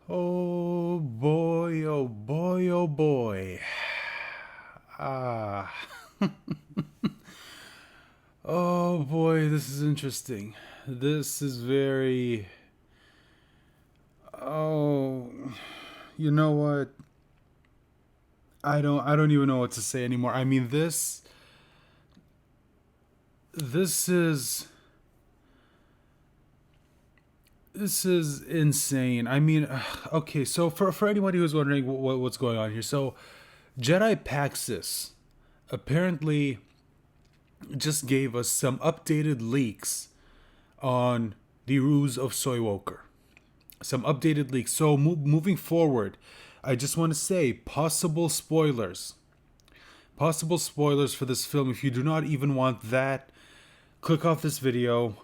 Oh boy, oh boy, oh boy. Ah. Oh boy, this is interesting. This is very. Oh. You know what? I don't even know what to say anymore. I mean this is this is insane. I mean, okay, so for anybody who's wondering what's going on here. So JediPaxus apparently just gave us some updated leaks on the Ruse of Soywolker. Some updated leaks. So moving forward, I just want to say possible spoilers. Possible spoilers for this film. If you do not even want that, click off this video.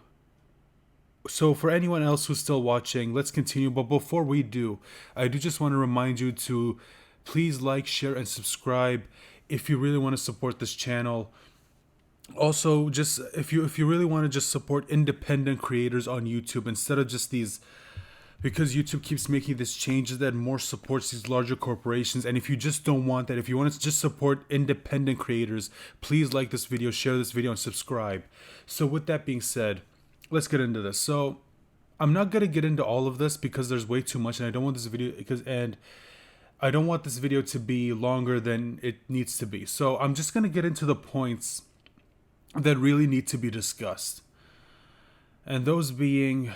So for anyone else who's still watching, let's continue. But before we do, I do just want to remind you to please like, share, and subscribe if you really want to support this channel. Also, just if you really want to just support independent creators on YouTube instead of just these, because YouTube keeps making these changes that more supports these larger corporations. And if you just don't want that, if you want to just support independent creators, please like this video, share this video, and subscribe. So with that being said, let's get into this. So I'm not gonna get into all of this because there's way too much, and I don't want this video I don't want this video to be longer than it needs to be. So I'm just gonna get into the points that really need to be discussed. And those being,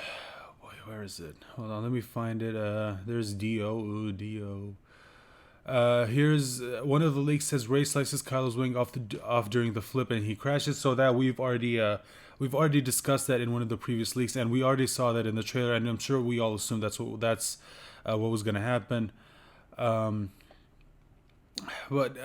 boy, where is it? Hold on, let me find it. There's D.O. Ooh, D.O. Here's one of the leaks says Ray slices Kylo's wing off during the flip and he crashes. So that we've already discussed that in one of the previous leaks, and we already saw that in the trailer, and I'm sure we all assumed that's what was gonna happen. But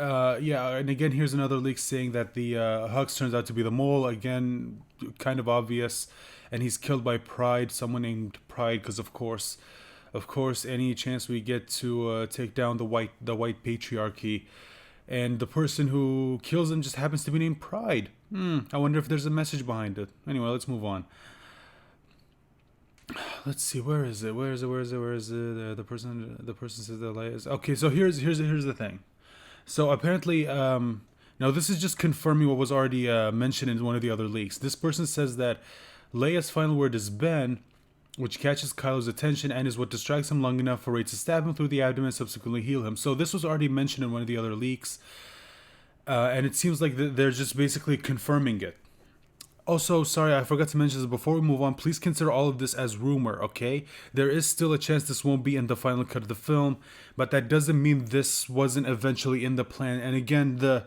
yeah, and again, here's another leak saying that the Hux turns out to be the mole. Again, kind of obvious, and he's killed by Pride, someone named Pride, because of course, any chance we get to take down the white patriarchy, and the person who kills him just happens to be named Pride. I wonder if there's a message behind it. Anyway, let's move on. Let's see, where is it? The person says the light is okay. So here's the thing. So apparently, now this is just confirming what was already mentioned in one of the other leaks. This person says that Leia's final word is Ben, which catches Kylo's attention and is what distracts him long enough for Rey to stab him through the abdomen and subsequently heal him. So this was already mentioned in one of the other leaks, and it seems like they're just basically confirming it. Also, sorry, I forgot to mention this before we move on. Please consider all of this as rumor, okay? There is still a chance this won't be in the final cut of the film, but that doesn't mean this wasn't eventually in the plan. And again, the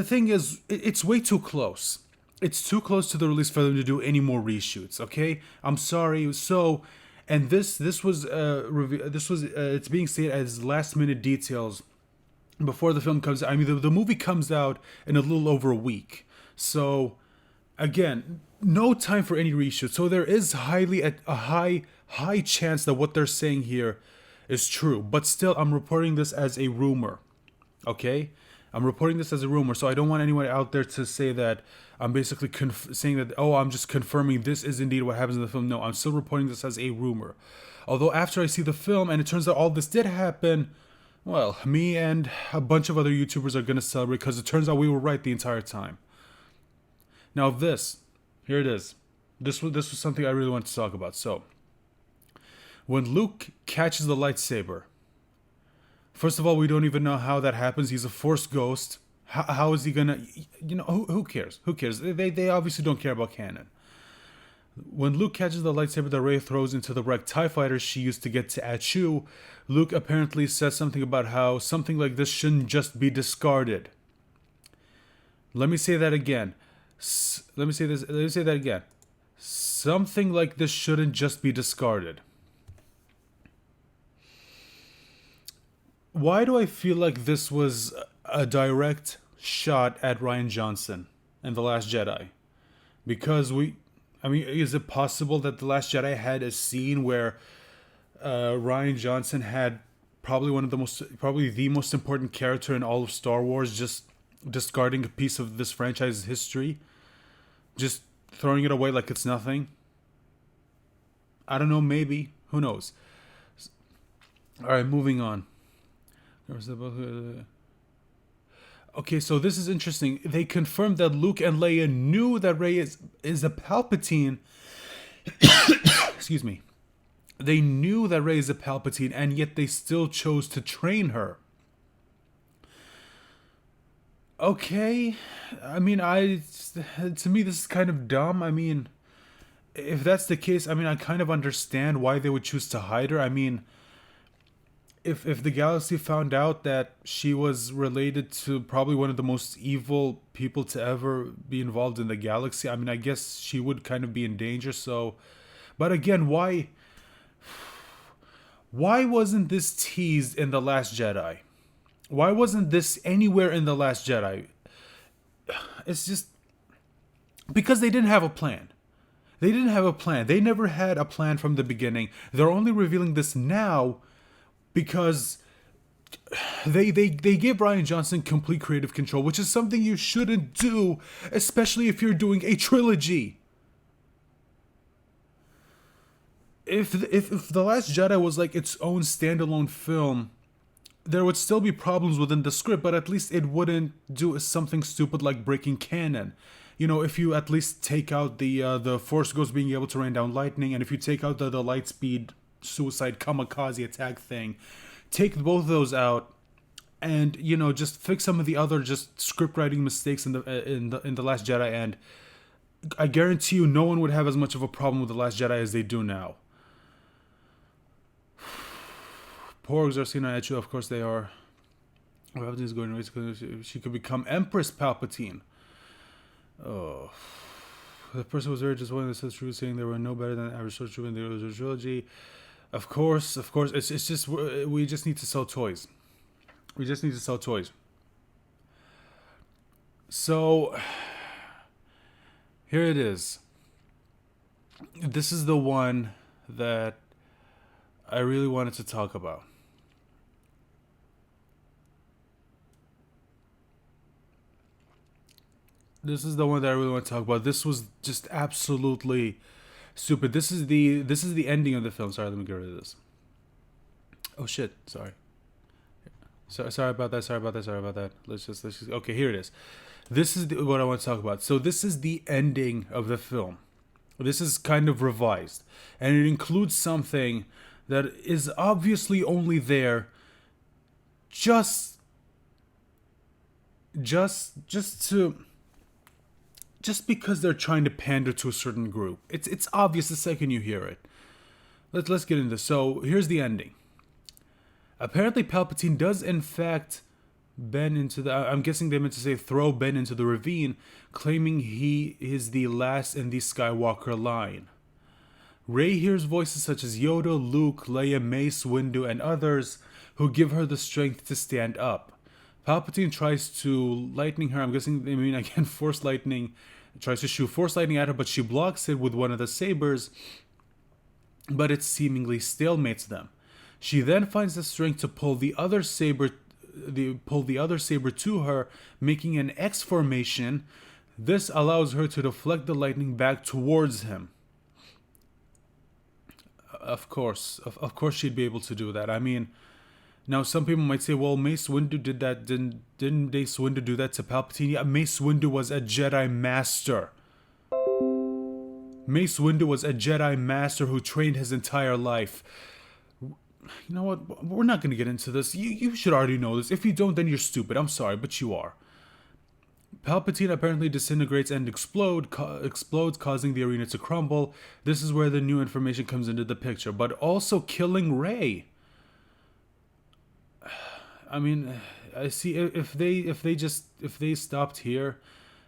thing is, it's way too close. It's too close to the release for them to do any more reshoots, okay? I'm sorry. So, and this was it's being stated as last minute details before the film comes out. I mean, the movie comes out in a little over a week. So, again, no time for any reshoot. So there is a high chance that what they're saying here is true. But still, I'm reporting this as a rumor. Okay, I'm reporting this as a rumor. So I don't want anyone out there to say that I'm basically saying that, oh, I'm just confirming this is indeed what happens in the film. No, I'm still reporting this as a rumor. Although after I see the film and it turns out all this did happen, well, me and a bunch of other YouTubers are gonna celebrate because it turns out we were right the entire time. Now here it is. This was something I really wanted to talk about. So, when Luke catches the lightsaber, first of all, we don't even know how that happens. He's a Force ghost. How is he gonna? Who cares? Who cares? They obviously don't care about canon. When Luke catches the lightsaber that Rey throws into the wrecked TIE fighter she used to get to Achu, Luke apparently says something about how something like this shouldn't just be discarded. Let me say that again. Let me say that again. Something like this shouldn't just be discarded. Why do I feel like this was a direct shot at Rian Johnson and The Last Jedi? Because is it possible that The Last Jedi had a scene where Rian Johnson had probably the most important character in all of Star Wars just discarding a piece of this franchise's history? Just throwing it away like it's nothing? I don't know, maybe. Who knows? All right, moving on. Okay, so this is interesting. They confirmed that Luke and Leia knew that Rey is a Palpatine. Excuse me. They knew that Rey is a Palpatine, and yet they still chose to train her. Okay, I mean, to me this is kind of dumb. I mean, if that's the case, I mean, I kind of understand why they would choose to hide her. I mean, if the galaxy found out that she was related to probably one of the most evil people to ever be involved in the galaxy, I mean, I guess she would kind of be in danger. So, but again, why wasn't this teased in The Last Jedi? Why wasn't this anywhere in The Last Jedi? It's just because they didn't have a plan. They didn't have a plan. They never had a plan from the beginning. They're only revealing this now because they gave Rian Johnson complete creative control, which is something you shouldn't do, especially if you're doing a trilogy. If The Last Jedi was like its own standalone film, there would still be problems within the script, but at least it wouldn't do something stupid like breaking canon. You know, if you at least take out the Force Ghost being able to rain down lightning, and if you take out the light speed suicide kamikaze attack thing, take both of those out, and you know, just fix some of the other just script writing mistakes in the Last Jedi, and I guarantee you, no one would have as much of a problem with The Last Jedi as they do now. Porgs are seen on Echu, of course they are. Palpatine is going to race. She could become Empress Palpatine. Oh. The person was very disappointed that says true, saying they were no better than average Stormtrooper in the original trilogy. Of course. It's just, we just need to sell toys. We just need to sell toys. So, here it is. This is the one that I really wanted to talk about. This is the one that I really want to talk about. This was just absolutely stupid. This is the ending of the film. Sorry, let me get rid of this. Oh shit! Sorry. Sorry about that. Let's just. Okay, here it is. This is what I want to talk about. So this is the ending of the film. This is kind of revised, and it includes something that is obviously only there just because they're trying to pander to a certain group. It's obvious the second you hear it. Let's get into this. So here's the ending. Apparently Palpatine does in fact Ben into the, I'm guessing they meant to say throw Ben into the ravine, claiming he is the last in the Skywalker line. Rey hears voices such as Yoda, Luke, Leia, Mace, Windu, and others who give her the strength to stand up. Palpatine tries to lightning her, I'm guessing they mean again force lightning, tries to shoot force lightning at her, but she blocks it with one of the sabers, but it seemingly stalemates them. She then finds the strength to pull the other saber to her, making an X formation. This allows her to deflect the lightning back towards him. Of course she'd be able to do that. I mean, now some people might say, well, Mace Windu did that. Didn't Mace Windu do that to Palpatine? Yeah, Mace Windu was a Jedi Master. Mace Windu was a Jedi Master who trained his entire life. You know what? We're not going to get into this. You should already know this. If you don't, then you're stupid. I'm sorry, but you are. Palpatine apparently disintegrates and explodes, causing the arena to crumble. This is where the new information comes into the picture, but also killing Rey. I mean, I see if they stopped here,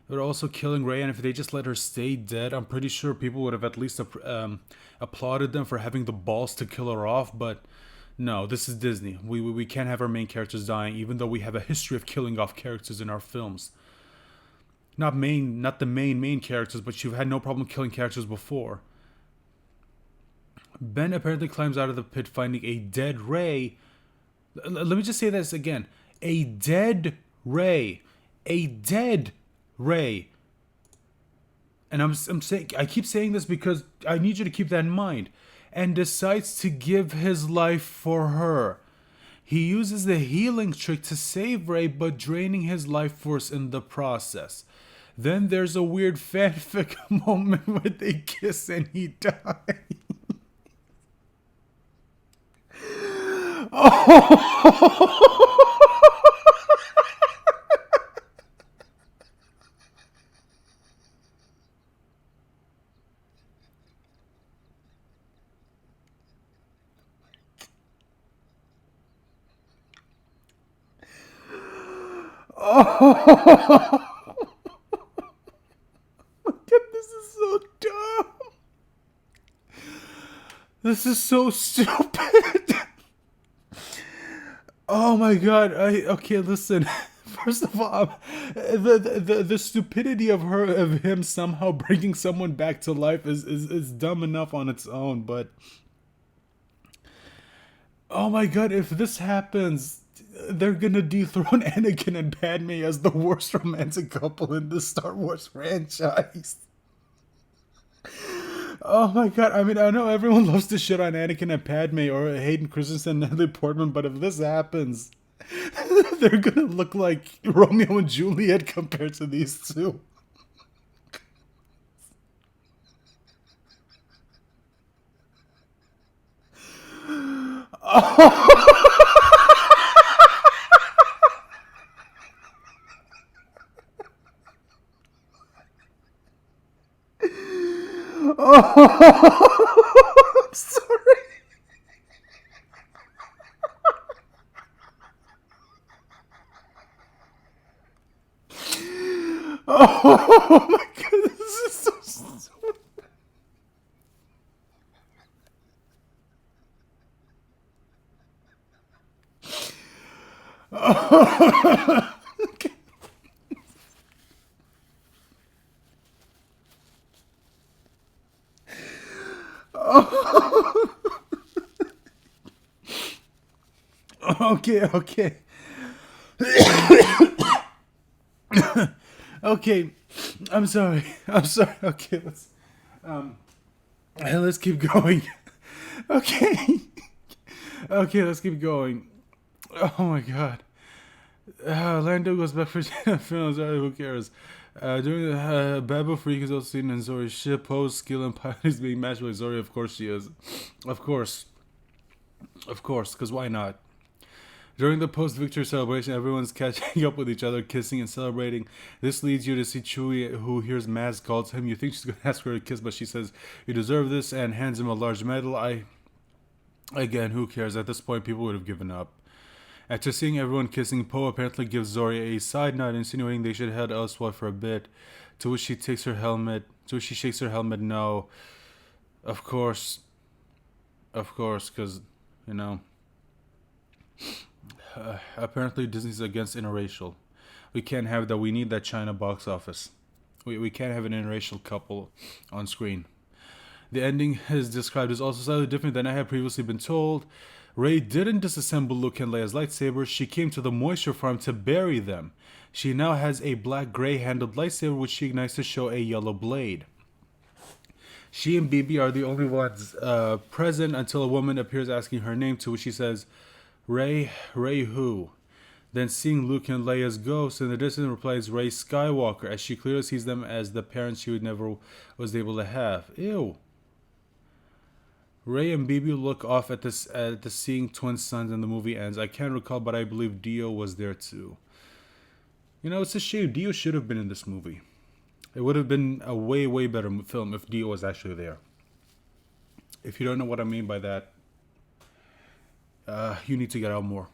they're also killing Rey, and if they just let her stay dead, I'm pretty sure people would have at least applauded them for having the balls to kill her off. But no, this is Disney. We can't have our main characters dying, even though we have a history of killing off characters in our films. Not the main characters, but you've had no problem killing characters before. Ben apparently climbs out of the pit, finding a dead Rey. Let me just say this again. A dead Rey. A dead Rey. And I'm saying, I keep saying this because I need you to keep that in mind. and decides to give his life for her. He uses the healing trick to save Rey, but draining his life force in the process. Then there's a weird fanfic moment where they kiss and he dies. This is so dumb. This is so stupid. Oh my god. Okay, listen. First of all, the stupidity of him somehow bringing someone back to life is dumb enough on its own, but oh my god, if this happens, they're gonna dethrone Anakin and Padme as the worst romantic couple in the Star Wars franchise. Oh my god, I mean, I know everyone loves to shit on Anakin and Padme or Hayden Christensen and Natalie Portman, but if this happens, they're gonna look like Romeo and Juliet compared to these two. I'm sorry. Oh my god, this is so stupid. Okay, okay. Okay. I'm sorry. I'm sorry. Okay, let's keep going. Okay. Okay, let's keep going. Oh my god. Lando goes back for films. Who cares? During the Babu Freak is also seen in Zori's ship. Poe's skill and pilot is being matched by Zori. Of course she is. Of course. Of course, because why not? During the post-victory celebration, everyone's catching up with each other, kissing and celebrating. This leads you to see Chewie, who hears Maz call to him. You think she's going to ask her to kiss, but she says, "You deserve this," and hands him a large medal. Again, who cares? At this point, people would have given up. After seeing everyone kissing, Poe apparently gives Zori a side nod, insinuating they should head elsewhere for a bit. To which she takes her helmet. To which she shakes her helmet. No, of course, because you know. Apparently Disney's against interracial. We can't have that. We need that China box office. We can't have an interracial couple on screen. The ending is described as also slightly different than I had previously been told. Rey didn't disassemble Luke and Leia's lightsabers. She came to the moisture farm to bury them. She now has a black-gray handled lightsaber which she ignites to show a yellow blade. She and BB are the only ones present until a woman appears asking her name, to which she says, Rey who? Then seeing Luke and Leia's ghosts in the distance replies Rey Skywalker, as she clearly sees them as the parents she would never was able to have. Ew. Rey and BB look off at the seeing twin sons and the movie ends. I can't recall, but I believe Dio was there too. You know, it's a shame. Dio should have been in this movie. It would have been a way, way better film if Dio was actually there. If you don't know what I mean by that, you need to get out more.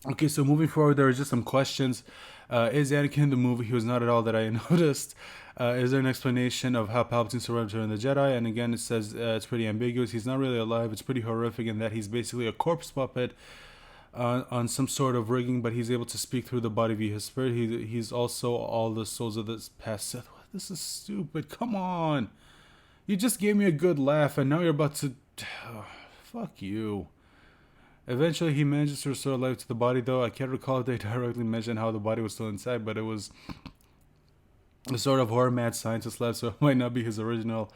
Okay, so moving forward, there are just some questions. Is Anakin in the movie? He was not at all that I noticed. Is there an explanation of how Palpatine survived during the Jedi? And again, it says it's pretty ambiguous. He's not really alive. It's pretty horrific in that he's basically a corpse puppet on some sort of rigging, but he's able to speak through the body via his spirit. He's also all the souls of this past Sith. This is stupid. Come on. You just gave me a good laugh, and now you're about to... fuck you. Eventually, he manages to restore life to the body, though. I can't recall if they directly mentioned how the body was still inside, but it was a sort of horror mad scientist lab, so it might not be his original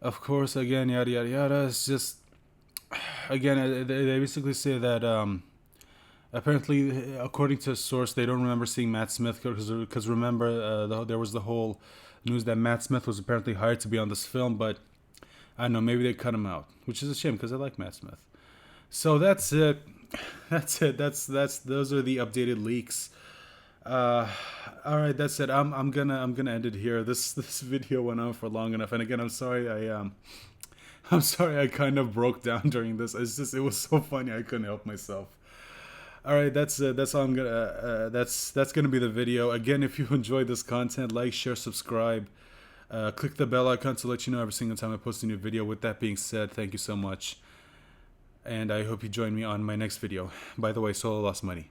Of course, again, yada yada yada. It's just again, they basically say that apparently, according to a source, they don't remember seeing Matt Smith because remember there was the whole news that Matt Smith was apparently hired to be on this film, but I don't know, maybe they cut him out, which is a shame because I like Matt Smith. So that's it. That's it. That's those are the updated leaks. Uh, all right, that's it. I'm gonna end it here. This video went on for long enough, and again, I'm sorry I kind of broke down during this. It was so funny I couldn't help myself. All right, that's it. That's all I'm gonna. That's gonna be the video. Again, if you enjoyed this content, like, share, subscribe. Click the bell icon to let you know every single time I post a new video. With that being said, thank you so much, and I hope you join me on my next video. By the way, Solo lost money.